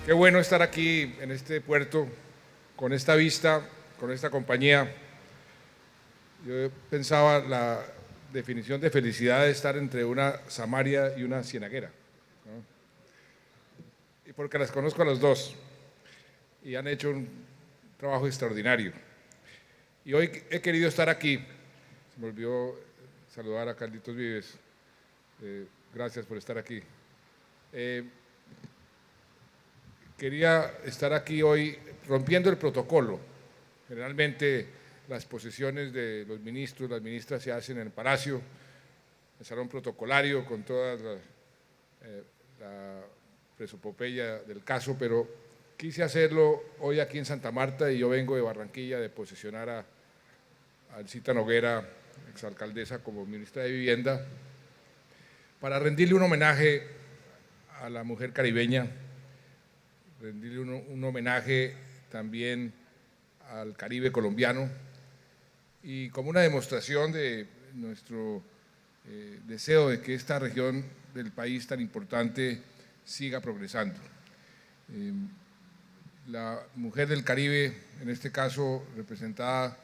Qué bueno estar aquí en este puerto, con esta vista, con esta compañía. Yo pensaba la definición de felicidad de estar entre una Samaria y una cienaguera, ¿no? Y porque las conozco a los dos y han hecho un trabajo extraordinario. Y hoy he querido estar aquí. Se me olvidó saludar a Carlitos Vives. Gracias por estar aquí. Quería estar aquí hoy rompiendo el protocolo. Generalmente las posesiones de los ministros, las ministras se hacen en el Palacio, el salón protocolario con toda la presopopeya del caso, pero quise hacerlo hoy aquí en Santa Marta y yo vengo de Barranquilla de posesionar a Alcita Noguera, exalcaldesa, como ministra de Vivienda, para rendirle un homenaje a la mujer caribeña, rendirle un homenaje también al Caribe colombiano y como una demostración de nuestro deseo de que esta región del país tan importante siga progresando. La mujer del Caribe, en este caso representada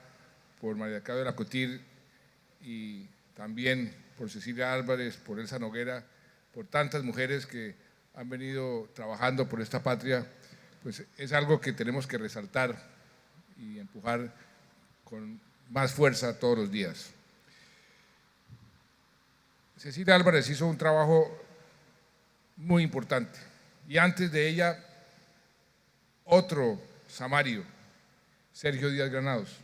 por María Claudia Lacotir y también por Cecilia Álvarez, por Elsa Noguera, por tantas mujeres que han venido trabajando por esta patria, pues es algo que tenemos que resaltar y empujar con más fuerza todos los días. Cecilia Álvarez hizo un trabajo muy importante y antes de ella otro samario, Sergio Díaz Granados.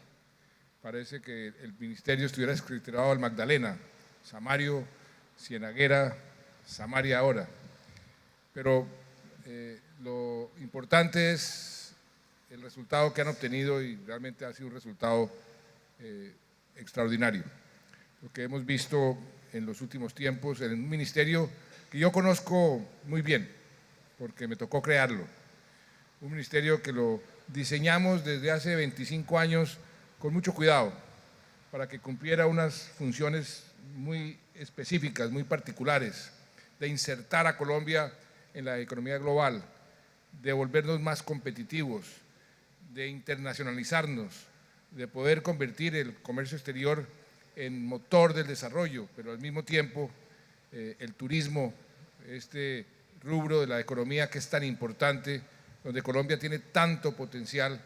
Parece que el ministerio estuviera escrito al Magdalena, Samario, Cienaguera, Samaria ahora. Pero lo importante es el resultado que han obtenido y realmente ha sido un resultado extraordinario. Lo que hemos visto en los últimos tiempos en un ministerio que yo conozco muy bien, porque me tocó crearlo. Un ministerio que lo diseñamos desde hace 25 años con mucho cuidado para que cumpliera unas funciones muy específicas, muy particulares, de insertar a Colombia en la economía global, de volvernos más competitivos, de internacionalizarnos, de poder convertir el comercio exterior en motor del desarrollo, pero al mismo tiempo el turismo, este rubro de la economía que es tan importante, donde Colombia tiene tanto potencial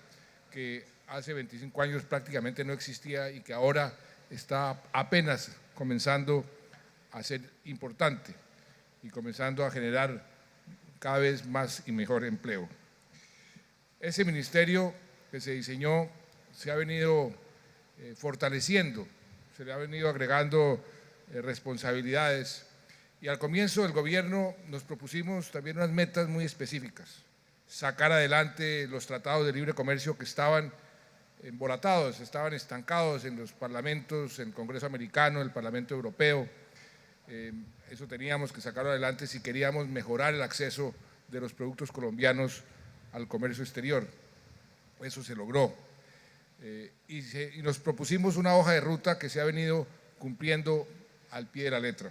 que hace 25 años prácticamente no existía y que ahora está apenas comenzando a ser importante y comenzando a generar cada vez más y mejor empleo. Ese ministerio que se diseñó se ha venido fortaleciendo, se le ha venido agregando responsabilidades y al comienzo del gobierno nos propusimos también unas metas muy específicas: sacar adelante los tratados de libre comercio que estaban embolatados, estaban estancados en los parlamentos, en el Congreso americano, el Parlamento europeo. Eso teníamos que sacarlo adelante si queríamos mejorar el acceso de los productos colombianos al comercio exterior. Eso se logró. Y nos propusimos una hoja de ruta que se ha venido cumpliendo al pie de la letra.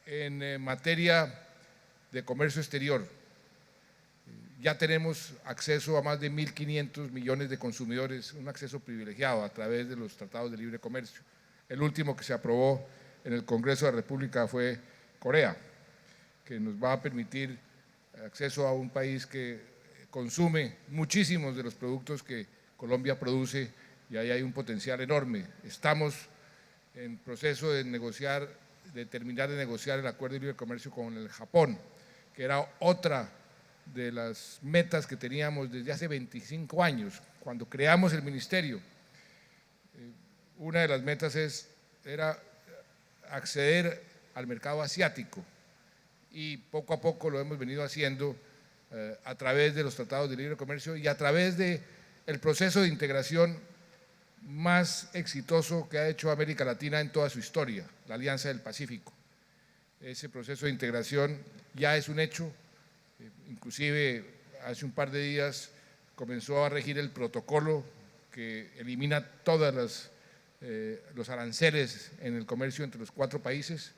En materia de comercio exterior, ya tenemos acceso a más de 1.500 millones de consumidores, un acceso privilegiado a través de los tratados de libre comercio. El último que se aprobó en el Congreso de la República fue Corea, que nos va a permitir acceso a un país que consume muchísimos de los productos que Colombia produce y ahí hay un potencial enorme. Estamos en proceso de negociar, de terminar de negociar el acuerdo de libre comercio con el Japón, que era otra de las metas que teníamos desde hace 25 años, cuando creamos el ministerio. Una de las metas era acceder al mercado asiático y poco a poco lo hemos venido haciendo a través de los tratados de libre comercio y a través del proceso de integración más exitoso que ha hecho América Latina en toda su historia, la Alianza del Pacífico. Ese proceso de integración ya es un hecho, inclusive hace un par de días comenzó a regir el protocolo que elimina todos los aranceles en el comercio entre los 4 países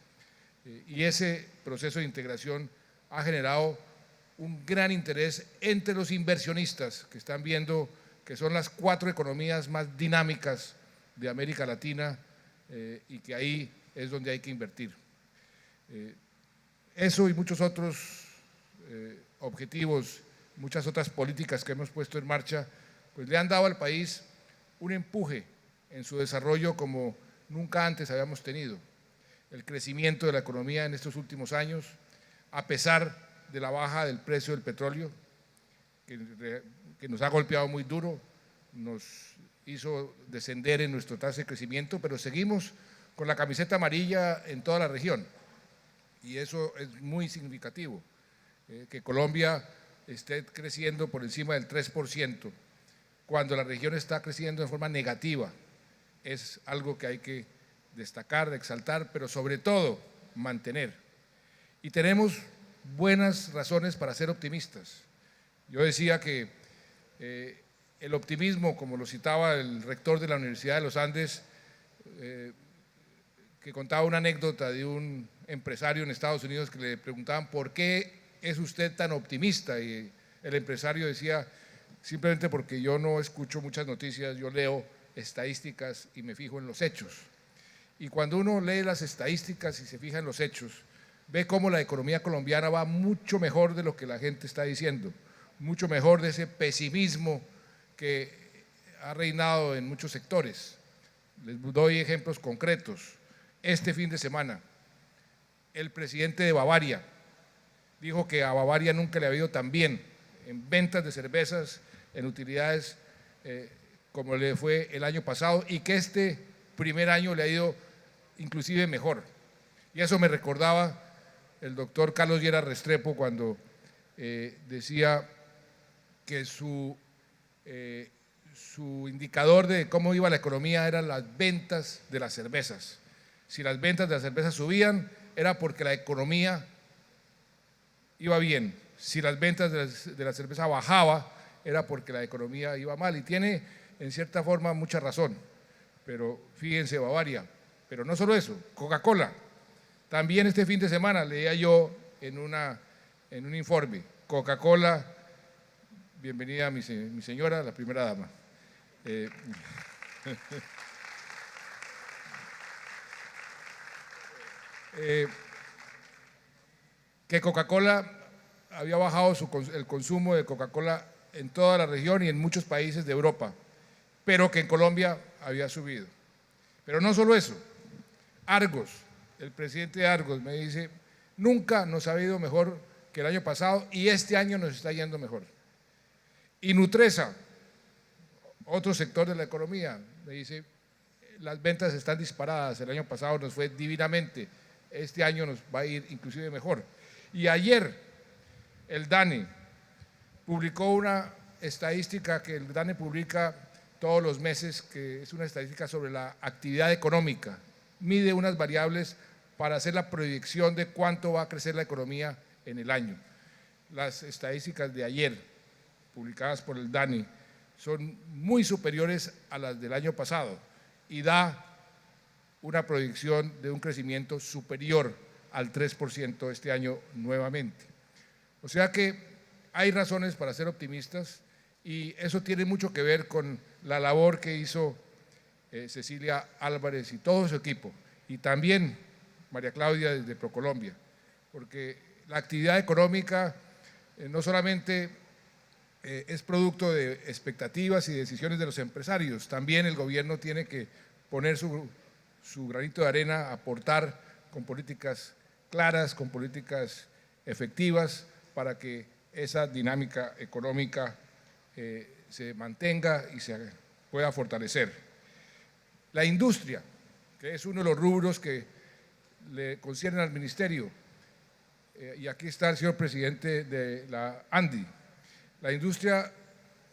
y ese proceso de integración ha generado un gran interés entre los inversionistas que están viendo que son las 4 economías más dinámicas de América Latina y que ahí es donde hay que invertir. Eso y muchos otros objetivos, muchas otras políticas que hemos puesto en marcha, pues le han dado al país un empuje en su desarrollo como nunca antes habíamos tenido. El crecimiento de la economía en estos últimos años, a pesar de la baja del precio del petróleo, que nos ha golpeado muy duro, nos hizo descender en nuestro tasa de crecimiento, pero seguimos con la camiseta amarilla en toda la región. Y eso es muy significativo, que Colombia esté creciendo por encima del 3%, cuando la región está creciendo de forma negativa. Es algo que hay que destacar, exaltar, pero sobre todo mantener. Y tenemos buenas razones para ser optimistas. Yo decía que el optimismo, como lo citaba el rector de la Universidad de los Andes, que contaba una anécdota de un empresario en Estados Unidos que le preguntaban ¿por qué es usted tan optimista? Y el empresario decía, simplemente porque yo no escucho muchas noticias, yo leo estadísticas y me fijo en los hechos. Y cuando uno lee las estadísticas y se fija en los hechos, ve cómo la economía colombiana va mucho mejor de lo que la gente está diciendo, mucho mejor de ese pesimismo que ha reinado en muchos sectores. Les doy ejemplos concretos. Este fin de semana, el presidente de Bavaria dijo que a Bavaria nunca le había ido tan bien en ventas de cervezas, en utilidades, como le fue el año pasado, y que este primer año le ha ido inclusive mejor. Y eso me recordaba el doctor Carlos Lleras Restrepo cuando decía que su indicador de cómo iba la economía eran las ventas de las cervezas. Si las ventas de las cervezas subían, era porque la economía iba bien. Si las ventas de la cerveza bajaba, era porque la economía iba mal. Y tiene, en cierta forma, mucha razón. Pero fíjense, Bavaria. Pero no solo eso, Coca-Cola. También este fin de semana leía yo en un informe, Coca-Cola, bienvenida mi señora, la primera dama. Que Coca-Cola había bajado el consumo de Coca-Cola en toda la región y en muchos países de Europa, pero que en Colombia había subido. Pero no solo eso, Argos, el presidente de Argos me dice, nunca nos ha ido mejor que el año pasado y este año nos está yendo mejor. Y Nutresa, otro sector de la economía, me dice, las ventas están disparadas, el año pasado nos fue divinamente, este año nos va a ir inclusive mejor. Y ayer el DANE publicó una estadística que el DANE publica todos los meses, que es una estadística sobre la actividad económica, mide unas variables para hacer la proyección de cuánto va a crecer la economía en el año. Las estadísticas de ayer, publicadas por el DANE, son muy superiores a las del año pasado y da una proyección de un crecimiento superior al 3% este año nuevamente. O sea que hay razones para ser optimistas y eso tiene mucho que ver con la labor que hizo Cecilia Álvarez y todo su equipo, y también María Claudia desde ProColombia, porque la actividad económica no solamente es producto de expectativas y decisiones de los empresarios, también el gobierno tiene que poner su granito de arena, aportar con políticas claras, con políticas efectivas para que esa dinámica económica se mantenga y se pueda fortalecer. La industria, que es uno de los rubros que le conciernen al ministerio, y aquí está el señor presidente de la ANDI. La industria,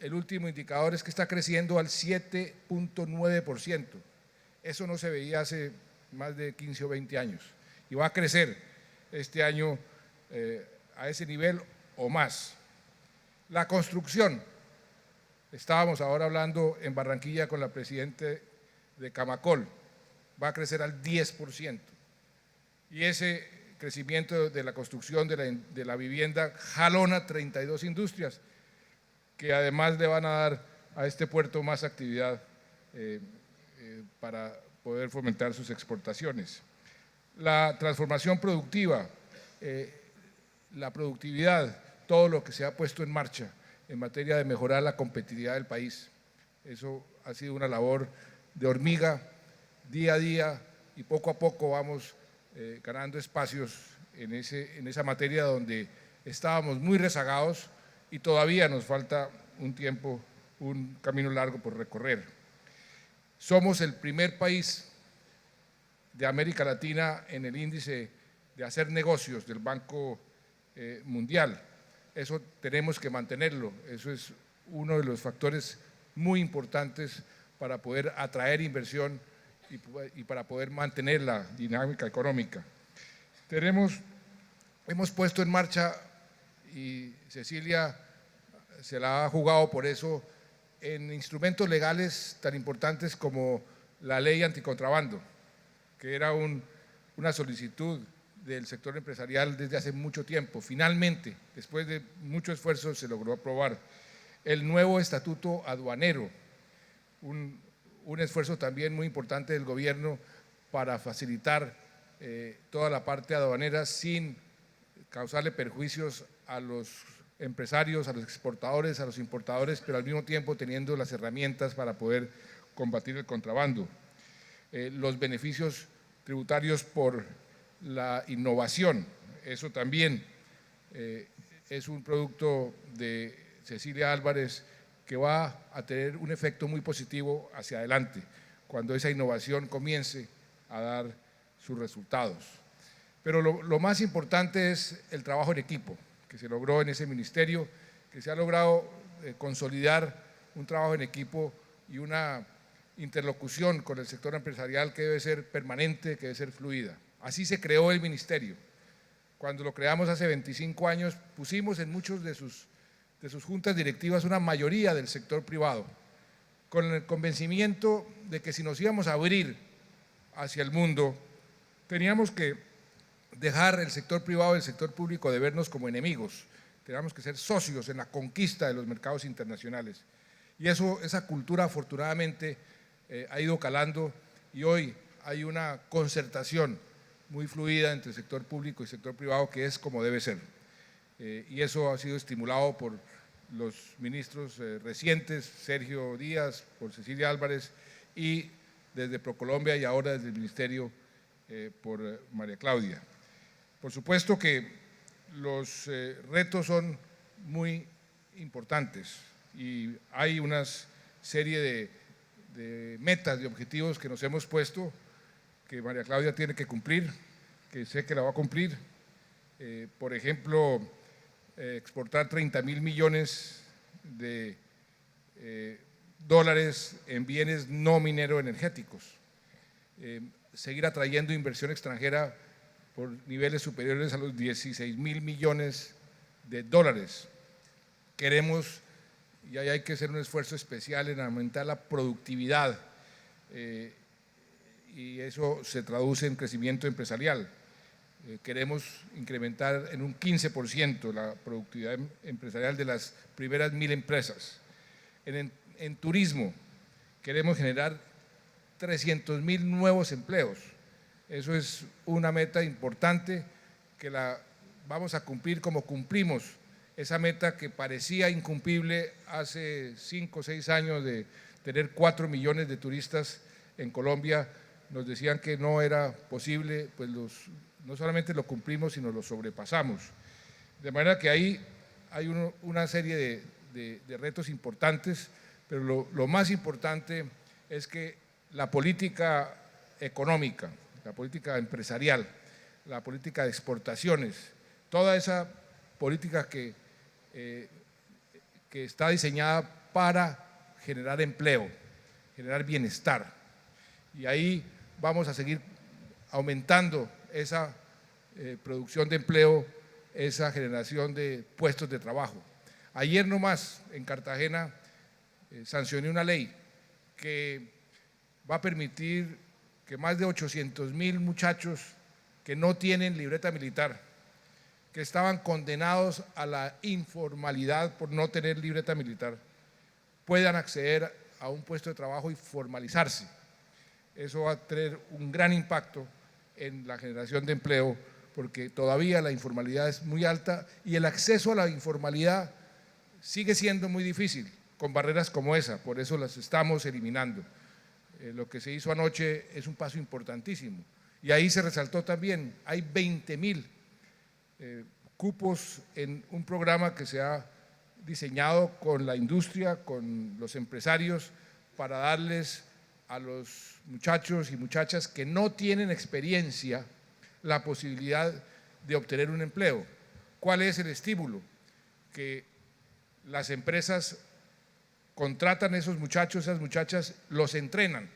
el último indicador es que está creciendo al 7.9%. Eso no se veía hace más de 15 o 20 años y va a crecer este año a ese nivel o más. La construcción, estábamos ahora hablando en Barranquilla con la presidenta de Camacol, va a crecer al 10% y ese crecimiento de la construcción de la vivienda jalona 32 industrias, que además le van a dar a este puerto más actividad para poder fomentar sus exportaciones. La transformación productiva, la productividad, todo lo que se ha puesto en marcha en materia de mejorar la competitividad del país. Eso ha sido una labor de hormiga, día a día, y poco a poco vamos ganando espacios en esa materia donde estábamos muy rezagados y todavía nos falta un tiempo, un camino largo por recorrer. Somos el primer país de América Latina en el índice de hacer negocios del Banco Mundial. Eso tenemos que mantenerlo, eso es uno de los factores muy importantes para poder atraer inversión y para poder mantener la dinámica económica. Hemos puesto en marcha, y Cecilia se la ha jugado por eso, en instrumentos legales tan importantes como la ley anticontrabando, que era una solicitud del sector empresarial desde hace mucho tiempo. Finalmente, después de mucho esfuerzo, se logró aprobar. El nuevo estatuto aduanero, un esfuerzo también muy importante del gobierno para facilitar toda la parte aduanera sin causarle perjuicios a los empresarios, a los exportadores, a los importadores, pero al mismo tiempo teniendo las herramientas para poder combatir el contrabando. Los beneficios tributarios por la innovación, eso también es un producto de Cecilia Álvarez que va a tener un efecto muy positivo hacia adelante, cuando esa innovación comience a dar sus resultados. Pero lo más importante es el trabajo en equipo que se logró en ese ministerio, que se ha logrado consolidar un trabajo en equipo y una interlocución con el sector empresarial que debe ser permanente, que debe ser fluida. Así se creó el ministerio. Cuando lo creamos hace 25 años, pusimos en muchos de sus juntas directivas una mayoría del sector privado, con el convencimiento de que si nos íbamos a abrir hacia el mundo, teníamos que dejar el sector privado y el sector público de vernos como enemigos, teníamos que ser socios en la conquista de los mercados internacionales. Y esa cultura afortunadamente ha ido calando y hoy hay una concertación muy fluida entre el sector público y el sector privado que es como debe ser. Y eso ha sido estimulado por los ministros recientes, Sergio Díaz, por Cecilia Álvarez, y desde ProColombia y ahora desde el Ministerio por María Claudia. Por supuesto que los retos son muy importantes y hay una serie de metas, de objetivos que nos hemos puesto, que María Claudia tiene que cumplir, que sé que la va a cumplir. Por ejemplo, exportar 30.000 millones de dólares en bienes no minero-energéticos, seguir atrayendo inversión extranjera por niveles superiores a los 16.000 millones de dólares. Queremos, y ahí hay que hacer un esfuerzo especial en aumentar la productividad, y eso se traduce en crecimiento empresarial. Queremos incrementar en un 15% la productividad empresarial de las primeras 1.000 empresas. En turismo queremos generar 300.000 nuevos empleos. Eso es una meta importante que la vamos a cumplir como cumplimos esa meta que parecía incumplible hace 5 o 6 años de tener 4 millones de turistas en Colombia. Nos decían que no era posible, pues no solamente lo cumplimos, sino lo sobrepasamos. De manera que ahí hay una serie de retos importantes, pero lo más importante es que la política económica, la política empresarial, la política de exportaciones, toda esa política que está diseñada para generar empleo, generar bienestar. Y ahí vamos a seguir aumentando esa producción de empleo, esa generación de puestos de trabajo. Ayer nomás en Cartagena sancioné una ley que va a permitir que más de 800.000 muchachos que no tienen libreta militar, que estaban condenados a la informalidad por no tener libreta militar, puedan acceder a un puesto de trabajo y formalizarse. Eso va a tener un gran impacto en la generación de empleo, porque todavía la informalidad es muy alta y el acceso a la informalidad sigue siendo muy difícil con barreras como esa, por eso las estamos eliminando. Lo que se hizo anoche es un paso importantísimo y ahí se resaltó también, hay 20.000 cupos en un programa que se ha diseñado con la industria, con los empresarios, para darles a los muchachos y muchachas que no tienen experiencia la posibilidad de obtener un empleo. ¿Cuál es el estímulo? Que las empresas contratan a esos muchachos, esas muchachas, los entrenan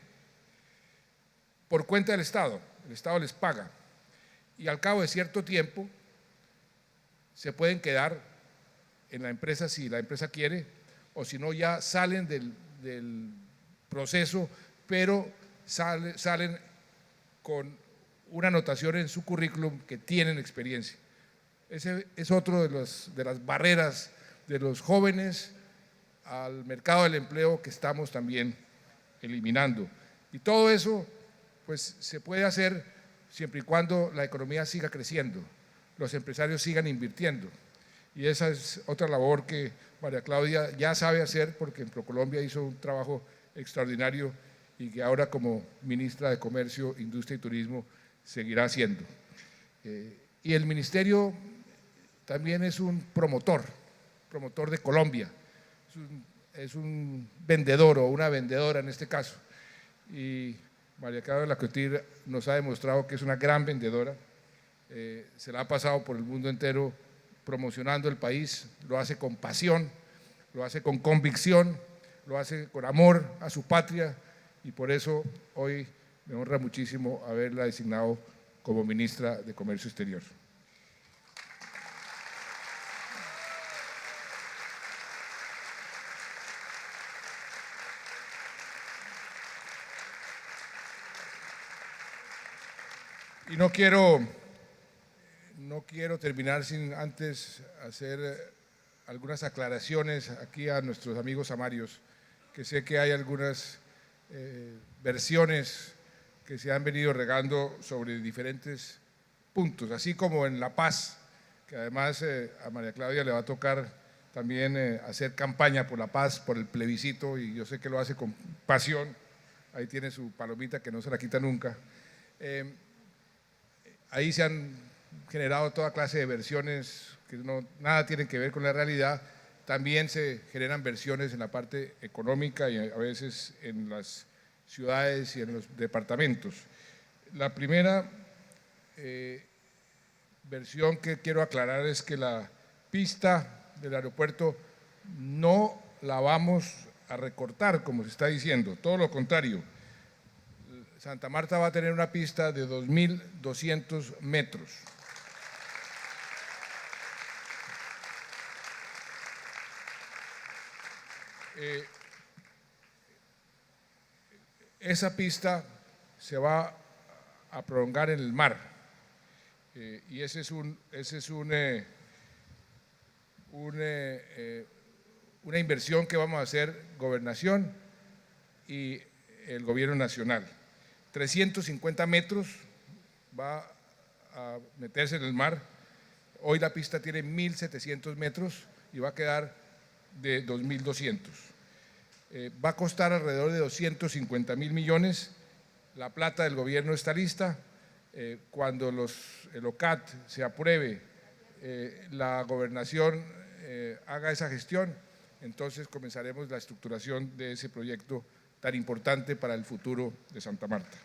por cuenta del Estado, el Estado les paga y al cabo de cierto tiempo se pueden quedar en la empresa si la empresa quiere, o si no ya salen del proceso, pero salen con una anotación en su currículum que tienen experiencia. Ese es otro de las barreras de los jóvenes al mercado del empleo que estamos también eliminando. Y todo eso pues se puede hacer siempre y cuando la economía siga creciendo, los empresarios sigan invirtiendo. Y esa es otra labor que María Claudia ya sabe hacer, porque en ProColombia hizo un trabajo extraordinario y que ahora como ministra de Comercio, Industria y Turismo seguirá haciendo. Y el ministerio también es un promotor de Colombia, es un vendedor o una vendedora en este caso. Y María Claudia Lacotir nos ha demostrado que es una gran vendedora, se la ha pasado por el mundo entero promocionando el país, lo hace con pasión, lo hace con convicción, lo hace con amor a su patria y por eso hoy me honra muchísimo haberla designado como ministra de Comercio Exterior. Y no quiero terminar sin antes hacer algunas aclaraciones aquí a nuestros amigos amarios, que sé que hay algunas versiones que se han venido regando sobre diferentes puntos, así como en La Paz, que además a María Claudia le va a tocar también hacer campaña por la paz, por el plebiscito, y yo sé que lo hace con pasión, ahí tiene su palomita que no se la quita nunca. Ahí se han generado toda clase de versiones que nada tienen que ver con la realidad. También se generan versiones en la parte económica y a veces en las ciudades y en los departamentos. La primera versión que quiero aclarar es que la pista del aeropuerto no la vamos a recortar, como se está diciendo, todo lo contrario. Santa Marta va a tener una pista de 2.200 metros. Esa pista se va a prolongar en el mar y ese es una inversión que vamos a hacer Gobernación y el Gobierno Nacional. 350 metros va a meterse en el mar. Hoy la pista tiene 1.700 metros y va a quedar de 2.200. Va a costar alrededor de 250.000 millones. La plata del gobierno está lista. Cuando el OCAT se apruebe, la gobernación haga esa gestión, entonces comenzaremos la estructuración de ese proyecto tan importante para el futuro de Santa Marta.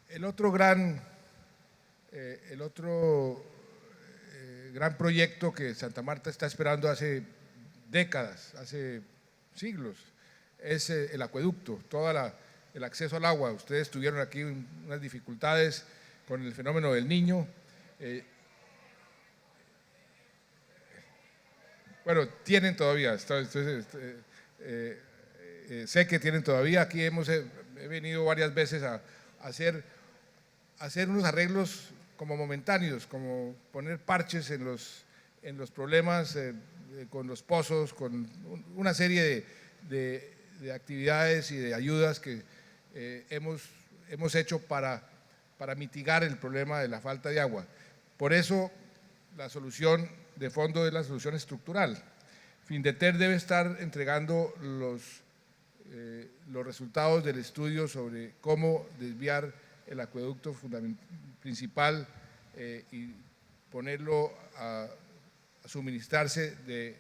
El otro gran proyecto que Santa Marta está esperando hace décadas, hace siglos, es el acueducto, el acceso al agua. Ustedes tuvieron aquí unas dificultades con el fenómeno del Niño. Bueno, tienen todavía, sé que tienen todavía. Aquí he venido varias veces a hacer unos arreglos como momentáneos, como poner parches en los problemas con los pozos, con una serie de actividades y de ayudas que hemos hecho para mitigar el problema de la falta de agua. Por eso la solución de fondo es la solución estructural. Findeter debe estar entregando los resultados del estudio sobre cómo desviar el acueducto principal y ponerlo a suministrarse de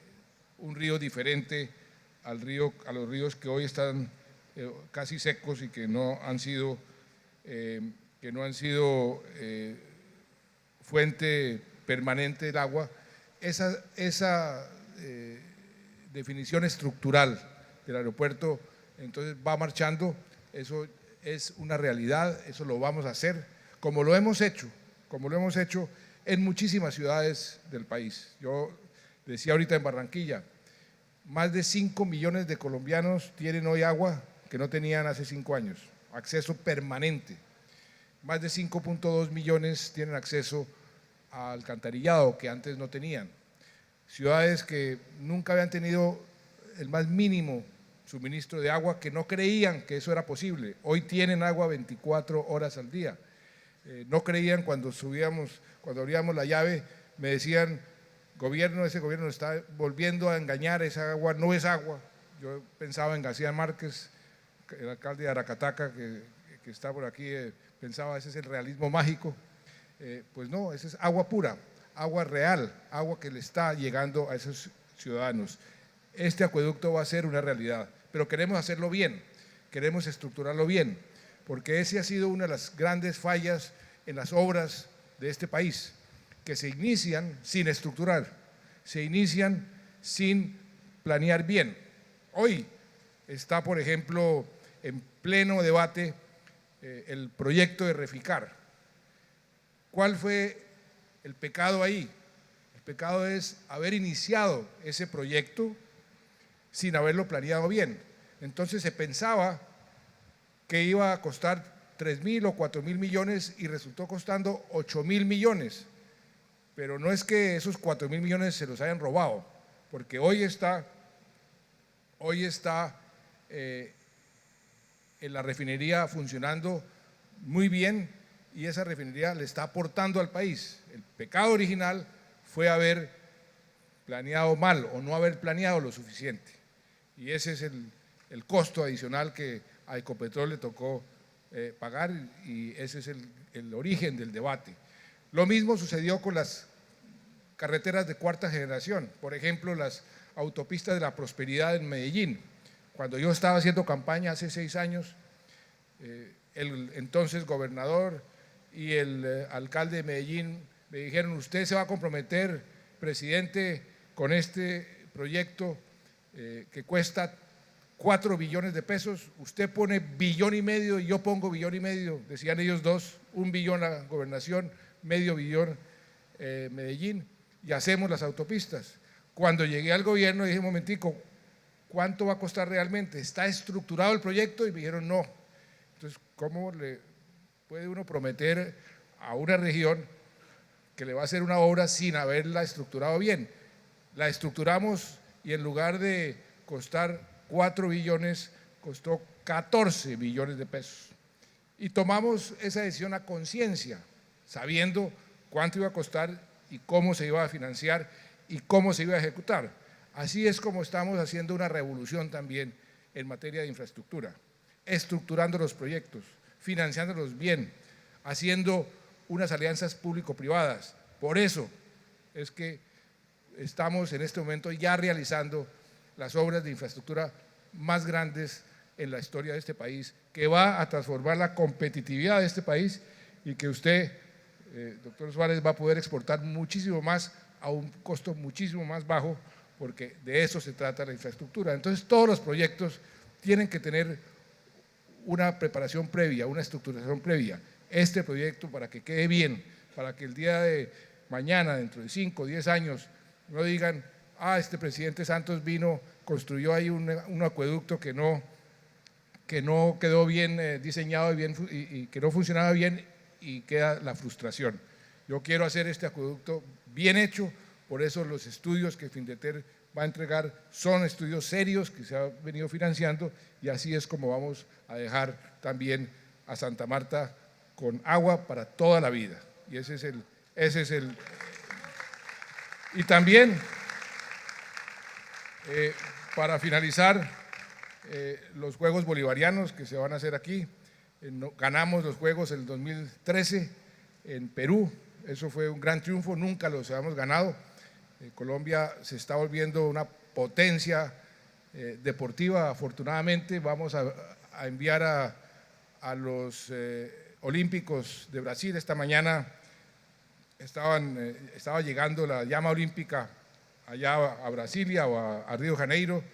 un río diferente a los ríos que hoy están casi secos y que no han sido fuente permanente del agua. Esa definición estructural del aeropuerto entonces va marchando. Eso es una realidad, eso lo vamos a hacer, como lo hemos hecho en muchísimas ciudades del país. Yo decía ahorita en Barranquilla, más de 5 millones de colombianos tienen hoy agua que no tenían hace 5 años, acceso permanente. Más de 5.2 millones tienen acceso al alcantarillado que antes no tenían. Ciudades que nunca habían tenido el más mínimo suministro de agua, que no creían que eso era posible. Hoy tienen agua 24 horas al día. No creían cuando abríamos la llave, me decían, ese gobierno está volviendo a engañar, esa agua no es agua. Yo pensaba en García Márquez, el alcalde de Aracataca, que está por aquí, pensaba, ese es el realismo mágico. Pues no, esa es agua pura, agua real, agua que le está llegando a esos ciudadanos. Este acueducto va a ser una realidad, pero queremos hacerlo bien, queremos estructurarlo bien, porque ese ha sido una de las grandes fallas en las obras de este país, que se inician sin estructurar, se inician sin planear bien. Hoy está, por ejemplo, en pleno debate el proyecto de Reficar. ¿Cuál fue el pecado ahí? El pecado es haber iniciado ese proyecto sin haberlo planeado bien. Entonces se pensaba que iba a costar 3.000 o 4.000 millones y resultó costando 8.000 millones. Pero no es que esos 4.000 millones se los hayan robado, porque hoy está en la refinería funcionando muy bien y esa refinería le está aportando al país. El pecado original fue haber planeado mal o no haber planeado lo suficiente. Y ese es el costo adicional que a Ecopetrol le tocó pagar y ese es el origen del debate. Lo mismo sucedió con las carreteras de cuarta generación, por ejemplo, las autopistas de la prosperidad en Medellín. Cuando yo estaba haciendo campaña hace 6 años, el entonces gobernador y el alcalde de Medellín me dijeron, usted se va a comprometer, presidente, con este proyecto que cuesta 4 billones de pesos, usted pone 1,5 billones y yo pongo 1,5 billones, decían ellos dos, 1 billón la gobernación, medio billón Medellín, y hacemos las autopistas. Cuando llegué al gobierno dije, un momentico, ¿cuánto va a costar realmente? ¿Está estructurado el proyecto? Y me dijeron, no. Entonces, ¿cómo le puede uno prometer a una región que le va a hacer una obra sin haberla estructurado bien? La estructuramos y en lugar de costar 4 billones, costó 14 billones de pesos. Y tomamos esa decisión a conciencia, sabiendo cuánto iba a costar y cómo se iba a financiar y cómo se iba a ejecutar. Así es como estamos haciendo una revolución también en materia de infraestructura, estructurando los proyectos, financiándolos bien, haciendo unas alianzas público-privadas. Por eso es que estamos en este momento ya realizando las obras de infraestructura más grandes en la historia de este país, que va a transformar la competitividad de este país y que usted, doctor Suárez, va a poder exportar muchísimo más a un costo muchísimo más bajo, porque de eso se trata la infraestructura. Entonces, todos los proyectos tienen que tener una preparación previa, una estructuración previa. Este proyecto, para que quede bien, para que el día de mañana, dentro de 5 o 10 años, no digan, este presidente Santos vino, construyó ahí un acueducto que no que no quedó bien diseñado y que no funcionaba bien, y queda la frustración. Yo quiero hacer este acueducto bien hecho, por eso los estudios que Findeter va a entregar son estudios serios que se han venido financiando, y así es como vamos a dejar también a Santa Marta con agua para toda la vida. Y ese es el. Y también, para finalizar, los Juegos Bolivarianos que se van a hacer aquí. Ganamos los Juegos en el 2013 en Perú, eso fue un gran triunfo, nunca los habíamos ganado. Colombia se está volviendo una potencia deportiva, afortunadamente. Vamos a enviar a los Olímpicos de Brasil. Esta mañana estaba llegando la llama olímpica allá a Brasilia o a Río de Janeiro,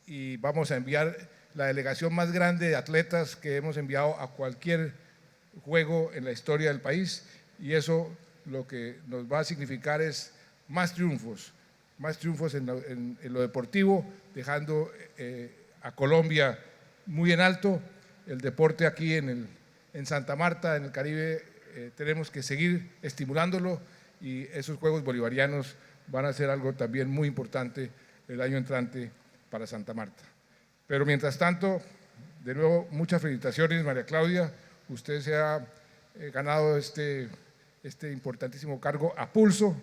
y vamos a enviar la delegación más grande de atletas que hemos enviado a cualquier juego en la historia del país, y eso lo que nos va a significar es más triunfos en lo deportivo, dejando a Colombia muy en alto. El deporte aquí en Santa Marta, en el Caribe, tenemos que seguir estimulándolo, y esos Juegos Bolivarianos van a ser algo también muy importante el año entrante para Santa Marta. Pero mientras tanto, de nuevo, muchas felicitaciones, María Claudia. Usted se ha ganado este importantísimo cargo a pulso.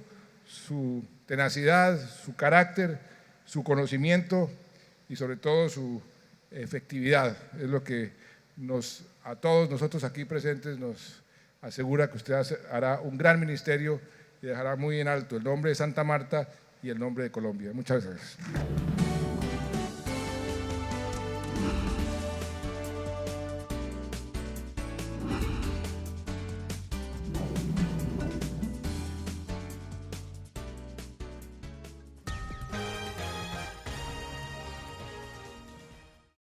Su tenacidad, su carácter, su conocimiento y sobre todo su efectividad es lo que a todos nosotros aquí presentes nos asegura que usted hará un gran ministerio y dejará muy en alto el nombre de Santa Marta y el nombre de Colombia. Muchas gracias.